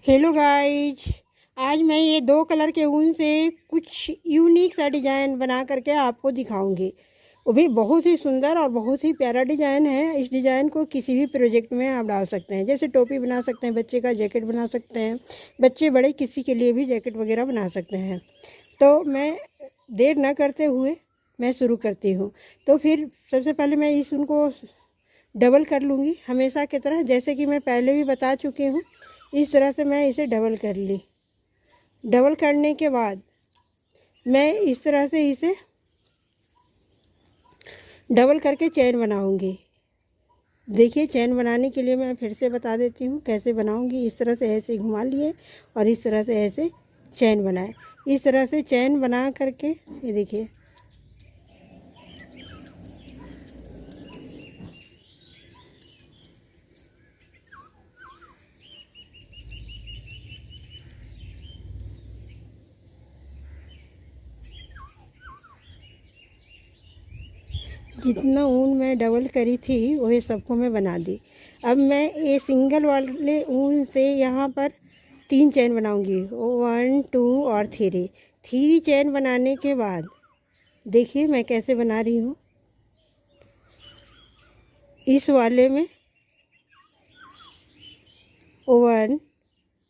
Hello guys, आज मैं ये 2 कलर के ऊन से कुछ यूनिक सा डिज़ाइन बना करके आपको दिखाऊंगी। वो भी बहुत ही सुंदर और बहुत ही प्यारा डिज़ाइन है। इस डिज़ाइन को किसी भी प्रोजेक्ट में आप डाल सकते हैं, जैसे टोपी बना सकते हैं, बच्चे का जैकेट बना सकते हैं, बच्चे बड़े किसी के लिए भी जैकेट वगैरह बना सकते हैं। तो मैं देर ना करते हुए मैं शुरू करती हूँ। तो फिर सबसे पहले मैं इस ऊन को डबल कर लूँगी, हमेशा की तरह, जैसे कि मैं पहले भी बता चुकी हूँ। इस तरह से मैं इसे डबल कर ली। डबल करने के बाद मैं इस तरह से इसे डबल करके चैन बनाऊंगी। देखिए, चैन बनाने के लिए मैं फिर से बता देती हूँ कैसे बनाऊंगी। इस तरह से ऐसे घुमा लिए और इस तरह से ऐसे चैन बनाए। इस तरह से चैन बना करके ये देखिए, जितना ऊन मैं डबल करी थी वही सबको मैं बना दी। अब मैं ये सिंगल वाले ऊन से यहाँ पर 3 चैन बनाऊंगी, 1 2 और 3। 3 चैन बनाने के बाद देखिए मैं कैसे बना रही हूँ। इस वाले में 1,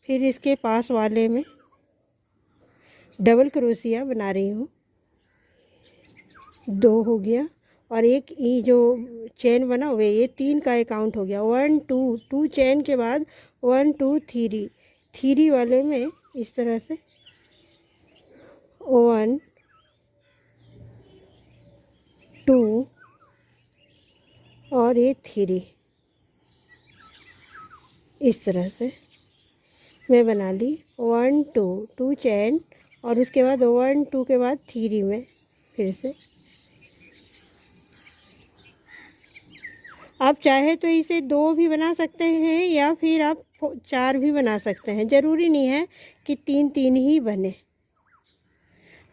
फिर इसके पास वाले में डबल क्रोशिया बना रही हूँ, 2 हो गया। और एक ये जो चैन बना हुआ है, ये 3 का अकाउंट हो गया। 1 2 2 चैन के बाद 1 2 3। 3 वाले में इस तरह से 1 2 और ये 3, इस तरह से मैं बना ली। 1 2 2 चैन और उसके बाद 1 2 के बाद 3 में फिर से। आप चाहे तो इसे 2 भी बना सकते हैं या फिर आप 4 भी बना सकते हैं। ज़रूरी नहीं है कि 3 3 ही बने,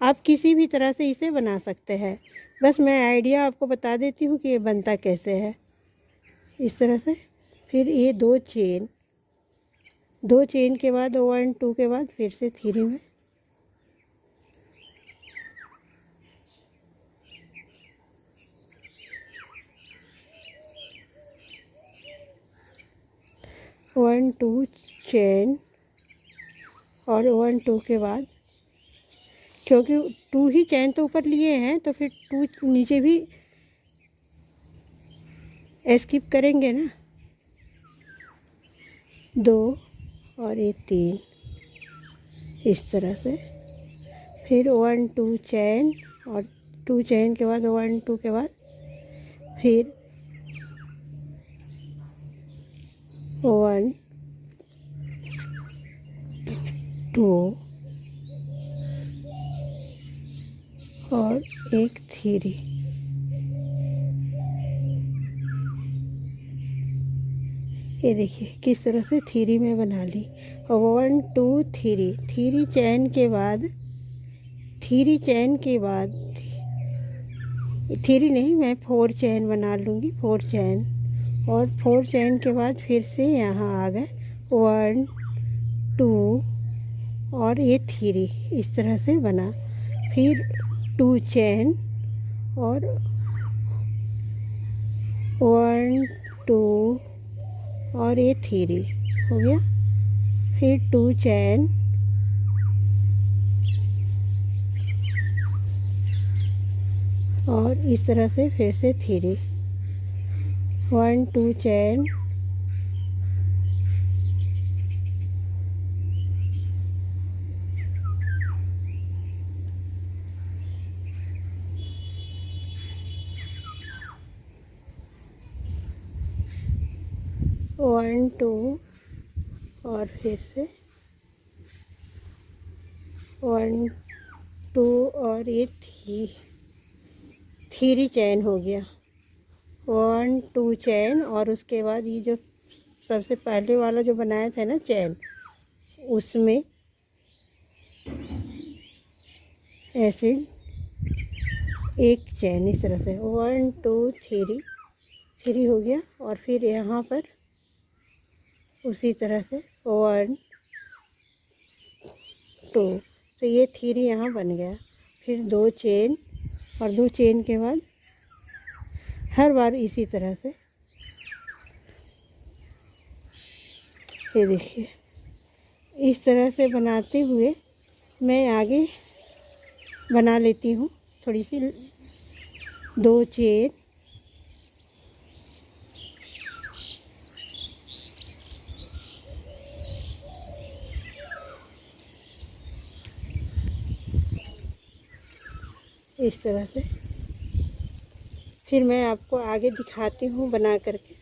आप किसी भी तरह से इसे बना सकते हैं। बस मैं आइडिया आपको बता देती हूँ कि ये बनता कैसे है। इस तरह से फिर ये 2 चेन के बाद 1 2 के बाद फिर से 3 में। वन टू चेन और 1 2 के बाद, क्योंकि 2 ही चैन तो ऊपर लिए हैं तो फिर 2 नीचे भी स्किप करेंगे ना। 2 और ये 3, इस तरह से। फिर 1 2 चैन और 2 चैन के बाद 1 2 के बाद फिर 1 2 और एक 3। ये देखिए किस तरह से 3 में बना ली। और 1 2 3 3 चैन के बाद 3 चैन के बाद 3 नहीं, मैं 4 चैन बना लूँगी। 4 चैन और 4 चैन के बाद फिर से यहाँ आ गए 1 2 और ये 3, इस तरह से बना। फिर 2 चैन और 1 2 और ये 3 हो गया। फिर 2 चैन और इस तरह से फिर से 3, 1 2 चैन 1 2 और फिर से 1 2 और ये 3 चैन हो गया। 1 2 चैन और उसके बाद ये जो सबसे पहले वाला जो बनाया था ना चैन, उसमें ऐसे एक चैन, इस तरह से 1 2 3 हो गया। और फिर यहाँ पर उसी तरह से 1 2, तो ये 3 यहाँ बन गया। फिर 2 चेन और 2 चेन के बाद हर बार इसी तरह से, ये देखिए इस तरह से बनाते हुए मैं आगे बना लेती हूँ थोड़ी सी 2 चेन, इस तरह से। फिर मैं आपको आगे दिखाती हूँ बना करके।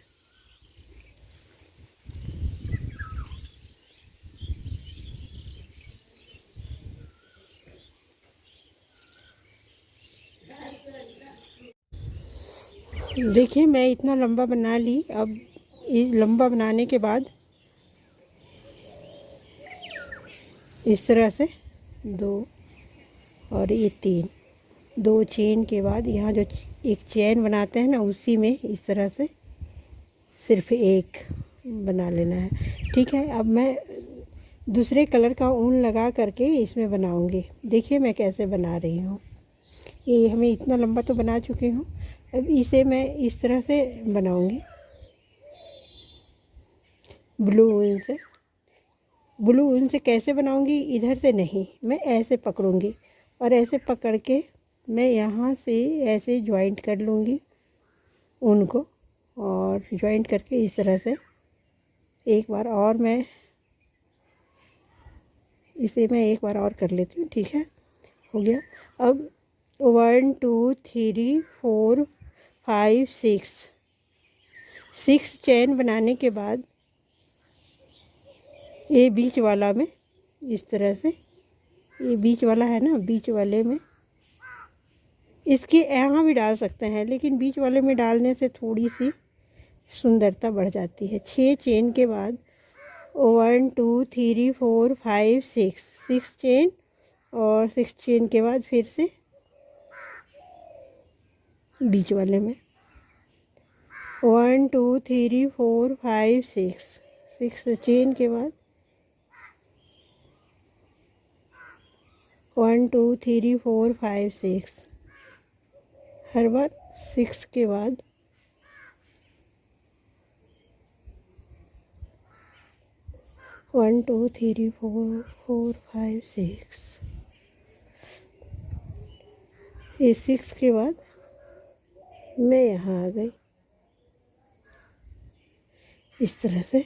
देखिए मैं इतना लंबा बना ली। अब इस लंबा बनाने के बाद इस तरह से 2 और ये 3, 2 चेन के बाद यहाँ जो एक चेन बनाते हैं ना, उसी में इस तरह से सिर्फ एक बना लेना है। ठीक है, अब मैं दूसरे कलर का ऊन लगा करके इसमें बनाऊंगी। देखिए मैं कैसे बना रही हूँ। ये हमें इतना लंबा तो बना चुकी हूँ। अब इसे मैं इस तरह से बनाऊंगी ब्लू ऊन से। ब्लू ऊन से कैसे बनाऊंगी, इधर से नहीं, मैं ऐसे पकड़ूंगी और ऐसे पकड़ के मैं यहाँ से ऐसे ज्वाइंट कर लूँगी ऊन को, और ज्वाइंट करके इस तरह से एक बार और मैं एक बार और कर लेती हूँ। ठीक है, हो गया। अब 1 2 3 4 5 6 चेन बनाने के बाद ये बीच वाला में इस तरह से, ये बीच वाला है ना, बीच वाले में इसके यहाँ भी डाल सकते हैं, लेकिन बीच वाले में डालने से थोड़ी सी सुंदरता बढ़ जाती है। 6 चेन के बाद 1 2 3 4 5 6 चेन, और 6 चेन के बाद फिर से बीच वाले में 1 2 3 4 5 6 चेन के बाद 1 2 3 4 5 6, हर बार 6 के बाद 1 2 3 4 5 6, ये 6 के बाद मैं यहाँ आ गई इस तरह से।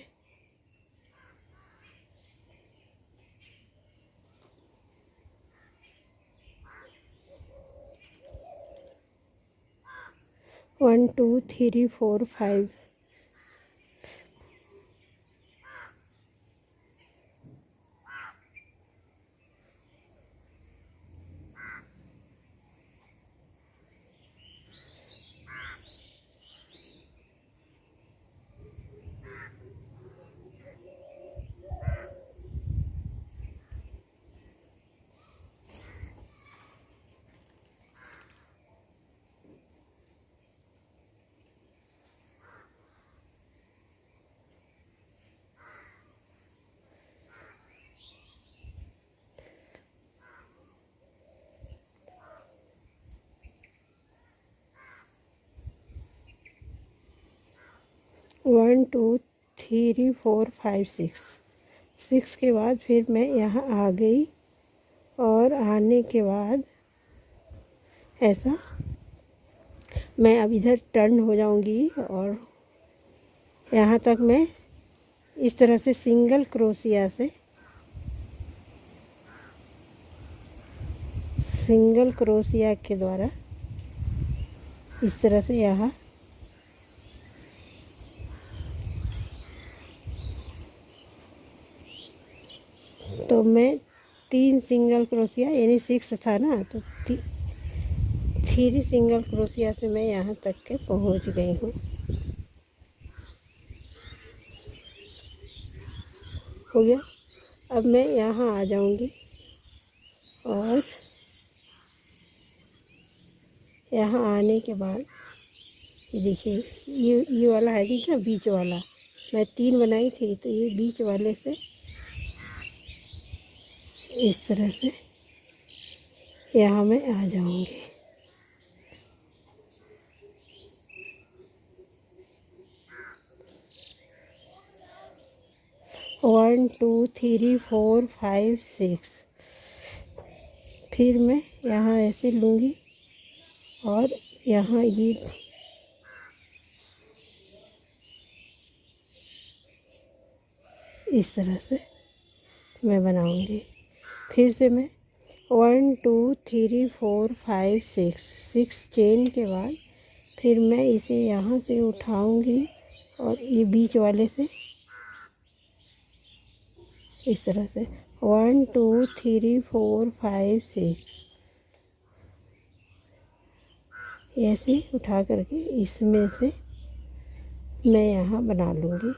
वन टू थ्री फोर 5, 1 2 3 4 5 6 के बाद फिर मैं यहाँ आ गई, और आने के बाद ऐसा मैं अब इधर टर्न हो जाऊंगी, और यहाँ तक मैं इस तरह से सिंगल क्रोशिया के द्वारा इस तरह से यहाँ तो मैं 3 सिंगल क्रोशिया, यानी 6 था ना, तो 3 सिंगल क्रोशिया से मैं यहाँ तक के पहुँच गई हूँ। हो गया। अब मैं यहाँ आ जाऊँगी, और यहाँ आने के बाद ये देखिए, ये वाला है ठीक है, बीच वाला मैं 3 बनाई थी, तो ये बीच वाले से इस तरह से यहाँ मैं आ जाऊँगी। One two three four five six. फिर मैं यहाँ ऐसे लूँगी और यहाँ ये इस तरह से मैं बनाऊँगी। फिर से मैं one two three four five six, six chain के बाद फिर मैं इसे यहाँ से उठाऊँगी और ये बीच वाले से इस तरह से one two three four five six ऐसे उठा करके इसमें से मैं यहाँ बना लूँगी।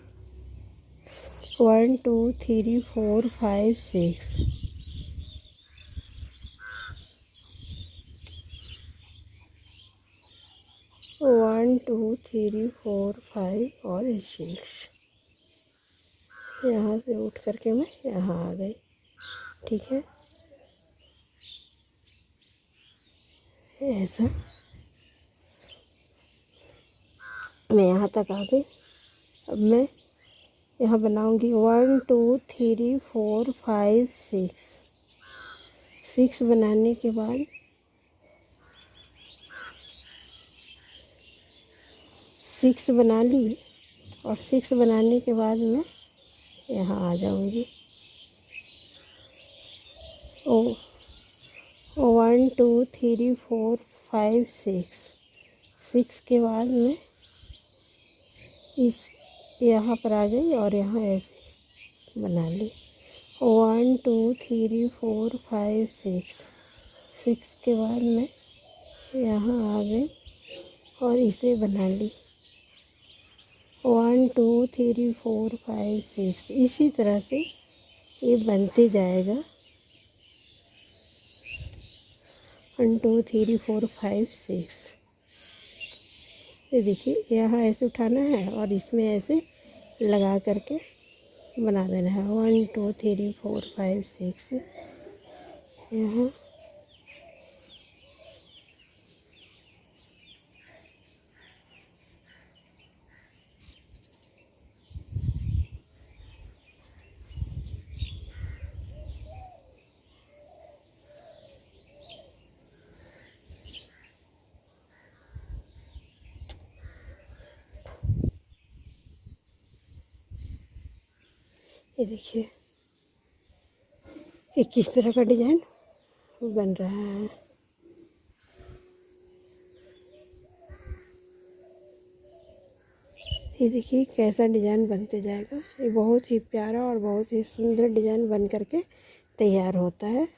One two three four five six. One two three four five और सिक्स। यहाँ से उठ करके मैं यहाँ आ गई। ठीक है, ऐसा मैं यहाँ तक आ गई। अब मैं यहाँ बनाऊँगी one two three four five six. Six बनाने के बाद सिक्स बना ली और सिक्स बनाने के बाद मैं यहाँ आ जाऊँगी। One two three four five six. Six के बाद मैं इस यहाँ पर आ गई और यहाँ ऐसे बना ली। One two three four five six. Six के बाद मैं यहाँ आ गई और इसे बना ली। One two three four five six. इसी तरह से ये बनते जाएगा। One two three four five six. ये देखिए, यहाँ ऐसे उठाना है और इसमें ऐसे लगा करके बना देना है। One two three four five six. यहाँ ये देखिए कि किस तरह का डिज़ाइन बन रहा है। ये देखिए कैसा डिज़ाइन बनते जाएगा। ये बहुत ही प्यारा और बहुत ही सुंदर डिज़ाइन बन करके तैयार होता है।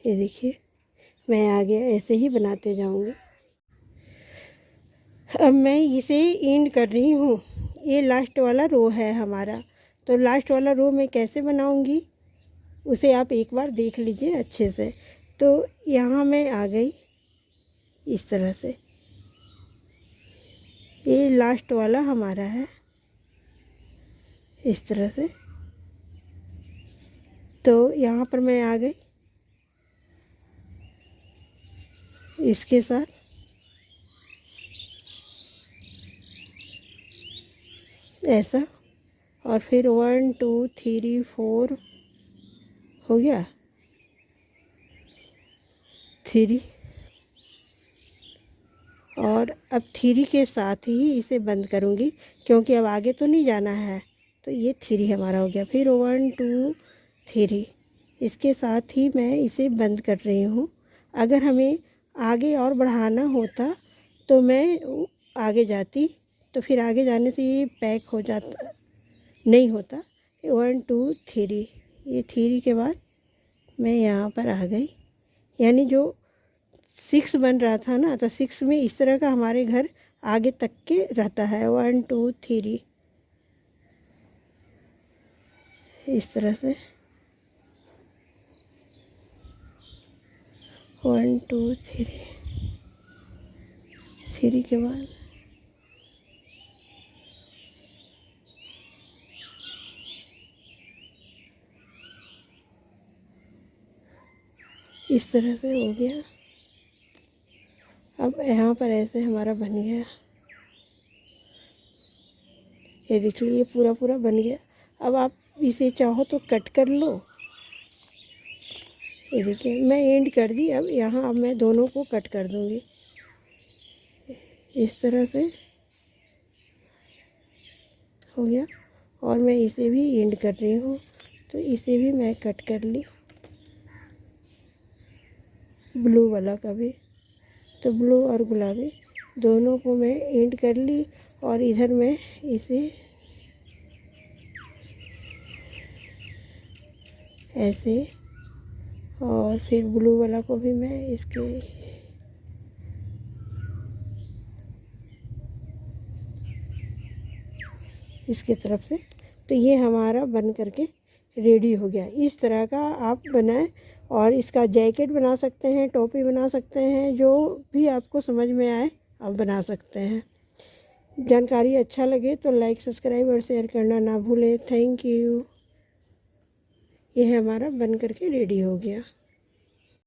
ये देखिए, मैं आगे ऐसे ही बनाते जाऊंगी। अब मैं इसे एंड कर रही हूँ। ये लास्ट वाला रो है हमारा। तो लास्ट वाला रो मैं कैसे बनाऊंगी उसे आप एक बार देख लीजिए अच्छे से। तो यहाँ मैं आ गई इस तरह से। ये लास्ट वाला हमारा है इस तरह से। तो यहाँ पर मैं आ गई इसके साथ। ऐसा, और फिर वन टू थ्री फोर हो गया, थ्री, और अब थ्री के साथ ही इसे बंद करूँगी क्योंकि अब आगे तो नहीं जाना है। तो ये थ्री हमारा हो गया। फिर वन टू थ्री, इसके साथ ही मैं इसे बंद कर रही हूँ। अगर हमें आगे और बढ़ाना होता तो मैं आगे जाती, तो फिर आगे जाने से ये पैक हो जाता, नहीं होता। वन टू थ्री, ये थ्री के बाद मैं यहाँ पर आ गई। यानी जो सिक्स बन रहा था ना, तो सिक्स में इस तरह का हमारे घर आगे तक के रहता है। वन टू थ्री इस तरह से। वन टू थ्री, थ्री के बाद इस तरह से हो गया। अब यहाँ पर ऐसे हमारा बन गया। ये देखिए ये पूरा पूरा बन गया। अब आप इसे चाहो तो कट कर लो। ये देखिए मैं एंड कर दी। अब यहाँ अब मैं दोनों को कट कर दूँगी इस तरह से हो गया। और मैं इसे भी एंड कर रही हूँ, तो इसे भी मैं कट कर ली, ब्लू वाला का भी। तो ब्लू और गुलाबी दोनों को मैं एंड कर ली और इधर मैं इसे ऐसे, और फिर ब्लू वाला को भी मैं इसके तरफ से। तो ये हमारा बन करके रेडी हो गया। इस तरह का आप बनाएं और इसका जैकेट बना सकते हैं, टोपी बना सकते हैं, जो भी आपको समझ में आए आप बना सकते हैं। जानकारी अच्छा लगे तो लाइक, सब्सक्राइब और शेयर करना ना भूलें। Thank you. ये हमारा बन करके रेडी हो गया।